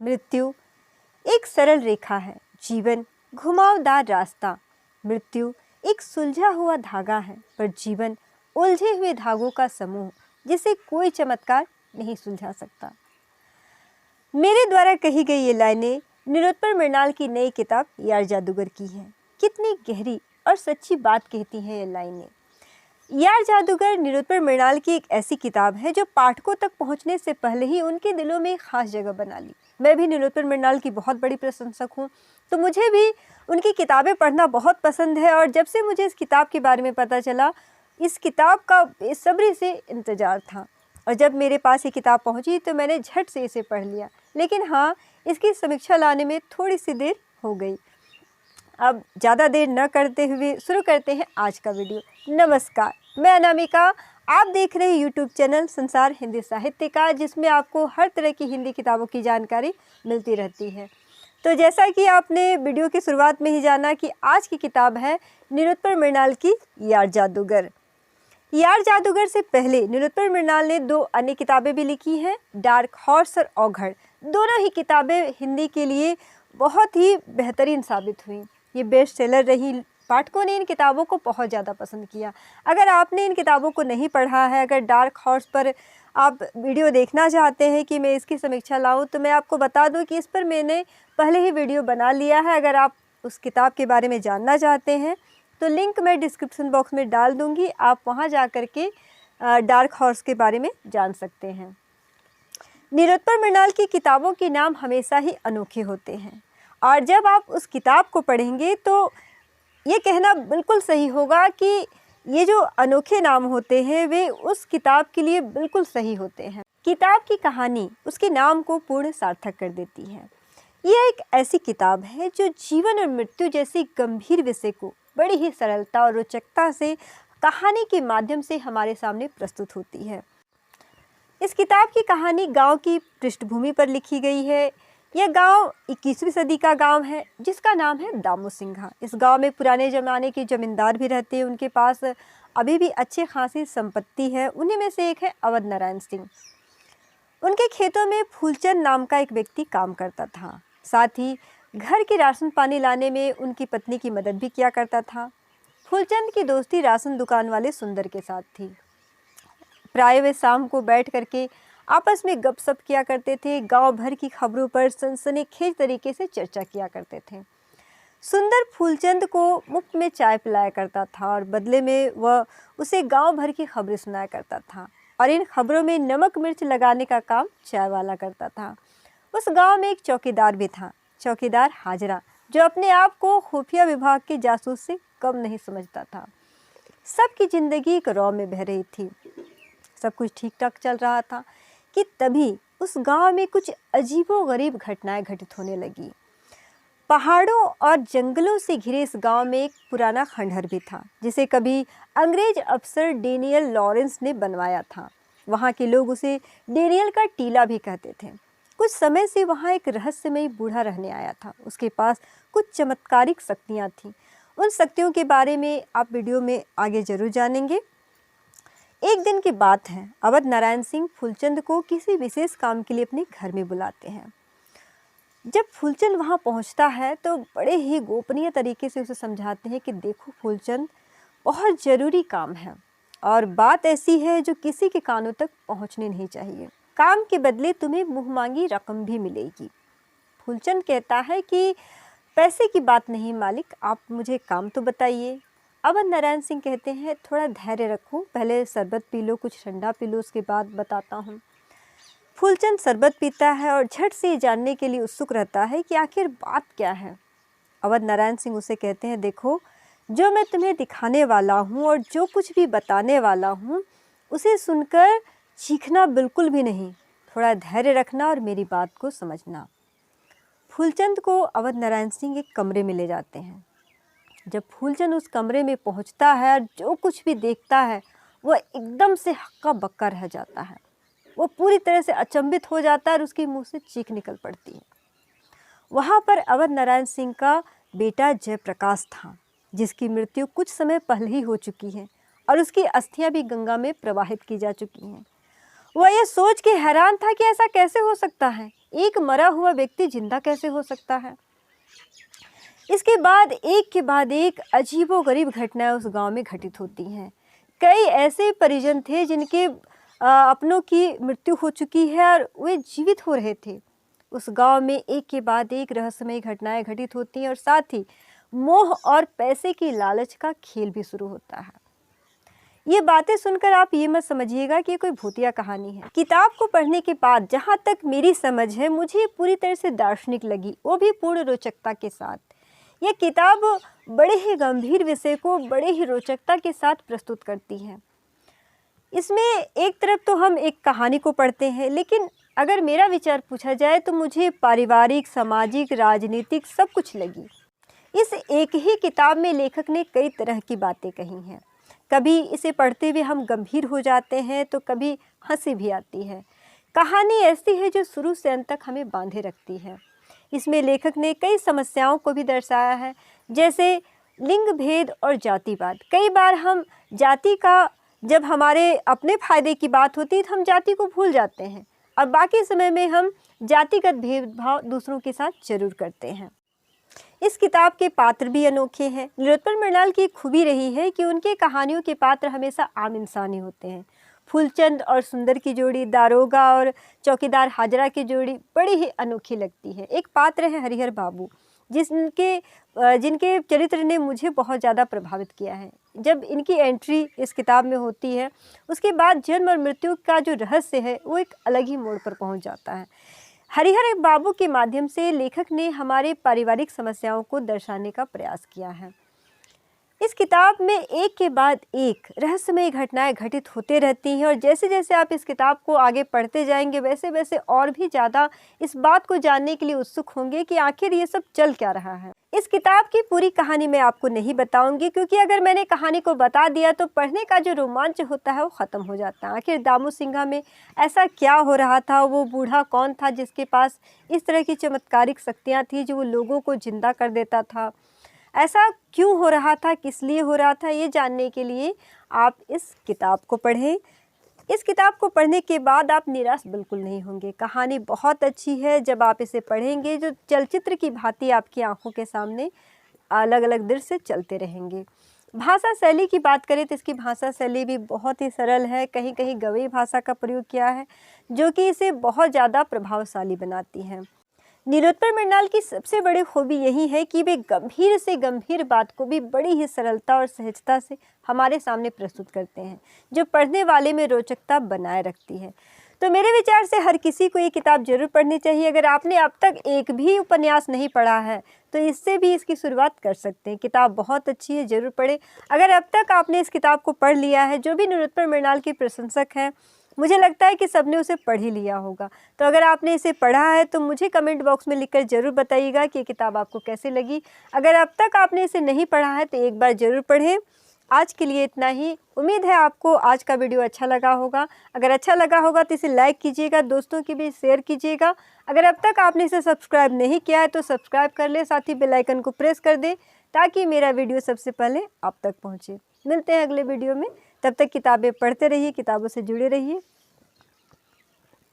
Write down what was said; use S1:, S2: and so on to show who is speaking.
S1: मृत्यु एक सरल रेखा है, जीवन घुमावदार रास्ता। मृत्यु एक सुलझा हुआ धागा है, पर जीवन उलझे हुए धागों का समूह जिसे कोई चमत्कार नहीं सुलझा सकता। मेरे द्वारा कही गई ये लाइनें निरुत्पल मृणाल की नई किताब यार जादूगर की हैं। कितनी गहरी और सच्ची बात कहती हैं ये लाइनें। यार जादूगर निरुत्पल मृणाल की एक ऐसी किताब है जो पाठकों तक पहुंचने से पहले ही उनके दिलों में एक खास जगह बना ली। मैं भी निरुत्पल मृणाल की बहुत बड़ी प्रशंसक हूं, तो मुझे भी उनकी किताबें पढ़ना बहुत पसंद है। और जब से मुझे इस किताब के बारे में पता चला, इस किताब का बेसब्री से इंतज़ार था। और जब मेरे पास ये किताब पहुंची तो मैंने झट से इसे पढ़ लिया। लेकिन हाँ, इसकी समीक्षा लाने में थोड़ी सी देर हो गई। अब ज़्यादा देर न करते हुए शुरू करते हैं आज का वीडियो। नमस्कार, मैं अनामिका। आप देख रहे हैं यूट्यूब चैनल संसार हिंदी साहित्य का, जिसमें आपको हर तरह की हिंदी किताबों की जानकारी मिलती रहती है। तो जैसा कि आपने वीडियो की शुरुआत में ही जाना कि आज की किताब है निरुत्पल मृणाल की यार जादूगर। यार जादूगर से पहले निरुत्पल मृणाल ने 2 अन्य किताबें भी लिखी हैं, डार्क हॉर्स और औघड़। दोनों ही किताबें हिंदी के लिए बहुत ही बेहतरीन साबित हुई। ये बेस्ट सेलर रही। पाठकों ने इन किताबों को बहुत ज़्यादा पसंद किया। अगर आपने इन किताबों को नहीं पढ़ा है, अगर डार्क हॉर्स पर आप वीडियो देखना चाहते हैं कि मैं इसकी समीक्षा लाऊं, तो मैं आपको बता दूं कि इस पर मैंने पहले ही वीडियो बना लिया है। अगर आप उस किताब के बारे में जानना चाहते हैं तो लिंक मैं डिस्क्रिप्शन बॉक्स में डाल दूँगी, आप वहाँ जा कर के डार्क हॉर्स के बारे में जान सकते हैं। निरुत्पल मृणाल की किताबों के नाम हमेशा ही अनोखे होते हैं, और जब आप उस किताब को पढ़ेंगे तो ये कहना बिल्कुल सही होगा कि ये जो अनोखे नाम होते हैं वे उस किताब के लिए बिल्कुल सही होते हैं। किताब की कहानी उसके नाम को पूर्ण सार्थक कर देती है। ये एक ऐसी किताब है जो जीवन और मृत्यु जैसी गंभीर विषय को बड़ी ही सरलता और रोचकता से कहानी के माध्यम से हमारे सामने प्रस्तुत होती है। इस किताब की कहानी गांव की पृष्ठभूमि पर लिखी गई है। यह गांव 21वीं सदी का गांव है, जिसका नाम है दामू सिंघा। इस गांव में पुराने ज़माने के जमींदार भी रहते हैं। उनके पास अभी भी अच्छे खासी संपत्ति है। उन्हीं में से एक है अवध नारायण सिंह। उनके खेतों में फूलचंद नाम का एक व्यक्ति काम करता था। साथ ही घर के राशन पानी लाने में उनकी पत्नी की मदद भी किया करता था। फूलचंद की दोस्ती राशन दुकान वाले सुंदर के साथ थी। प्राय वे शाम को बैठ करके आपस में गपशप किया करते थे। गांव भर की खबरों पर सनसनीखेज तरीके से चर्चा किया करते थे। सुंदर फूलचंद को मुफ्त में चाय पिलाया करता था और बदले में वह उसे गांव भर की खबरें सुनाया करता था, और इन खबरों में नमक मिर्च लगाने का काम चाय वाला करता था। उस गांव में एक चौकीदार भी था, चौकीदार हाजरा, जो अपने आप को खुफिया विभाग के जासूस से कम नहीं समझता था। सबकी जिंदगी एक रौ में बह रही थी। सब कुछ ठीक ठाक चल रहा था कि तभी उस गांव में कुछ अजीबोगरीब घटनाएं घटित होने लगी। पहाड़ों और जंगलों से घिरे इस गांव में एक पुराना खंडहर भी था, जिसे कभी अंग्रेज अफसर डेनियल लॉरेंस ने बनवाया था। वहां के लोग उसे डेनियल का टीला भी कहते थे। कुछ समय से वहां एक रहस्यमयी बूढ़ा रहने आया था। उसके पास कुछ चमत्कारिक शक्तियां थीं। उन शक्तियों के बारे में आप वीडियो में आगे जरूर जानेंगे। एक दिन की बात है, अवध नारायण सिंह फूलचंद को किसी विशेष काम के लिए अपने घर में बुलाते हैं। जब फूलचंद वहां पहुंचता है तो बड़े ही गोपनीय तरीके से उसे समझाते हैं कि देखो फूलचंद, बहुत ज़रूरी काम है और बात ऐसी है जो किसी के कानों तक पहुंचनी नहीं चाहिए। काम के बदले तुम्हें मुँहमांगी रकम भी मिलेगी। फूलचंद कहता है कि पैसे की बात नहीं मालिक, आप मुझे काम तो बताइए। अवध नारायण सिंह कहते हैं थोड़ा धैर्य रखो, पहले शरबत पी लो, कुछ ठंडा पी लो, उसके बाद बताता हूँ। फूलचंद शरबत पीता है और झट से जानने के लिए उत्सुक रहता है कि आखिर बात क्या है। अवध नारायण सिंह उसे कहते हैं देखो, जो मैं तुम्हें दिखाने वाला हूँ और जो कुछ भी बताने वाला हूँ उसे सुनकर चीखना बिल्कुल भी नहीं, थोड़ा धैर्य रखना और मेरी बात को समझना। फूलचंद को अवध नारायण सिंह एक कमरे में ले जाते हैं। जब फूलचंद उस कमरे में पहुंचता है और जो कुछ भी देखता है वह एकदम से हक्का बक्का रह जाता है। वो पूरी तरह से अचंभित हो जाता है और उसके मुंह से चीख निकल पड़ती है। वहाँ पर अवध नारायण सिंह का बेटा जयप्रकाश था, जिसकी मृत्यु कुछ समय पहले ही हो चुकी है और उसकी अस्थियां भी गंगा में प्रवाहित की जा चुकी हैं। वह यह सोच के हैरान था कि ऐसा कैसे हो सकता है एक मरा हुआ व्यक्ति जिंदा कैसे हो सकता है। इसके बाद एक के बाद एक अजीबोगरीब घटनाएं उस गांव में घटित होती हैं। कई ऐसे परिजन थे जिनके अपनों की मृत्यु हो चुकी है और वे जीवित हो रहे थे। उस गांव में एक के बाद एक रहस्यमय घटनाएं घटित होती हैं और साथ ही मोह और पैसे की लालच का खेल भी शुरू होता है। ये बातें सुनकर आप ये मत समझिएगा कि कोई भूतिया कहानी है। किताब को पढ़ने के बाद जहाँ तक मेरी समझ है, मुझे पूरी तरह से दार्शनिक लगी, वो भी पूर्ण रोचकता के साथ। यह किताब बड़े ही गंभीर विषय को बड़े ही रोचकता के साथ प्रस्तुत करती है। इसमें एक तरफ तो हम एक कहानी को पढ़ते हैं, लेकिन अगर मेरा विचार पूछा जाए तो मुझे पारिवारिक, सामाजिक, राजनीतिक सब कुछ लगी। इस एक ही किताब में लेखक ने कई तरह की बातें कही हैं। कभी इसे पढ़ते हुए हम गंभीर हो जाते हैं तो कभी हंसी भी आती है। कहानी ऐसी है जो शुरू से अंत तक हमें बांधे रखती है। इसमें लेखक ने कई समस्याओं को भी दर्शाया है, जैसे लिंग भेद और जातिवाद। कई बार हम जाति का, जब हमारे अपने फायदे की बात होती है तो हम जाति को भूल जाते हैं और बाकी समय में हम जातिगत भेदभाव दूसरों के साथ जरूर करते हैं। इस किताब के पात्र भी अनोखे हैं। नीलोत्पल मृणाल की खूबी रही है कि उनके कहानियों के पात्र हमेशा आम इंसान ही होते हैं। फूलचंद और सुंदर की जोड़ी, दारोगा और चौकीदार हाजरा की जोड़ी बड़ी ही अनोखी लगती है। एक पात्र है हरिहर बाबू, जिनके चरित्र ने मुझे बहुत ज़्यादा प्रभावित किया है। जब इनकी एंट्री इस किताब में होती है, उसके बाद जन्म और मृत्यु का जो रहस्य है वो एक अलग ही मोड़ पर पहुंच जाता है। हरिहर बाबू के माध्यम से लेखक ने हमारे पारिवारिक समस्याओं को दर्शाने का प्रयास किया है। इस किताब में एक के बाद एक रहस्यमय घटनाएं घटित होते रहती हैं और जैसे जैसे आप इस किताब को आगे पढ़ते जाएंगे वैसे वैसे और भी ज़्यादा इस बात को जानने के लिए उत्सुक होंगे कि आखिर ये सब चल क्या रहा है। इस किताब की पूरी कहानी मैं आपको नहीं बताऊंगी, क्योंकि अगर मैंने कहानी को बता दिया तो पढ़ने का जो रोमांच होता है वो ख़त्म हो जाता है। आखिर दामू सिंघा में ऐसा क्या हो रहा था, वो बूढ़ा कौन था जिसके पास इस तरह की चमत्कारिक शक्तियाँ थी जो वो लोगों को जिंदा कर देता था, ऐसा क्यों हो रहा था, किस लिए हो रहा था, ये जानने के लिए आप इस किताब को पढ़ें। इस किताब को पढ़ने के बाद आप निराश बिल्कुल नहीं होंगे। कहानी बहुत अच्छी है। जब आप इसे पढ़ेंगे जो चलचित्र की भांति आपकी आंखों के सामने अलग अलग दृश्य चलते रहेंगे। भाषा शैली की बात करें तो इसकी भाषा शैली भी बहुत ही सरल है। कहीं कहीं गवई भाषा का प्रयोग किया है जो कि इसे बहुत ज़्यादा प्रभावशाली बनाती है। नीलोत्पल मृणाल की सबसे बड़ी खूबी यही है कि वे गंभीर से गंभीर बात को भी बड़ी ही सरलता और सहजता से हमारे सामने प्रस्तुत करते हैं, जो पढ़ने वाले में रोचकता बनाए रखती है। तो मेरे विचार से हर किसी को ये किताब जरूर पढ़नी चाहिए। अगर आपने अब तक एक भी उपन्यास नहीं पढ़ा है तो इससे भी इसकी शुरुआत कर सकते हैं। किताब बहुत अच्छी है, जरूर पढ़ें। अगर अब तक आपने इस किताब को पढ़ लिया है, जो भी नीलोत्पल मृणाल के प्रशंसक हैं, मुझे लगता है कि सबने उसे पढ़ ही लिया होगा। तो अगर आपने इसे पढ़ा है तो मुझे कमेंट बॉक्स में लिखकर ज़रूर बताइएगा कि ये किताब आपको कैसी लगी। अगर अब तक आपने इसे नहीं पढ़ा है तो एक बार ज़रूर पढ़ें। आज के लिए इतना ही। उम्मीद है आपको आज का वीडियो अच्छा लगा होगा। अगर अच्छा लगा होगा तो इसे लाइक कीजिएगा, दोस्तों के भी शेयर कीजिएगा। अगर अब तक आपने इसे सब्सक्राइब नहीं किया है तो सब्सक्राइब कर ले, साथ ही बेल आइकन को प्रेस कर दे ताकि मेरा वीडियो सबसे पहले आप तक पहुँचे। मिलते हैं अगले वीडियो में। तब तक किताबें पढ़ते रहिए, किताबों से जुड़े रहिए।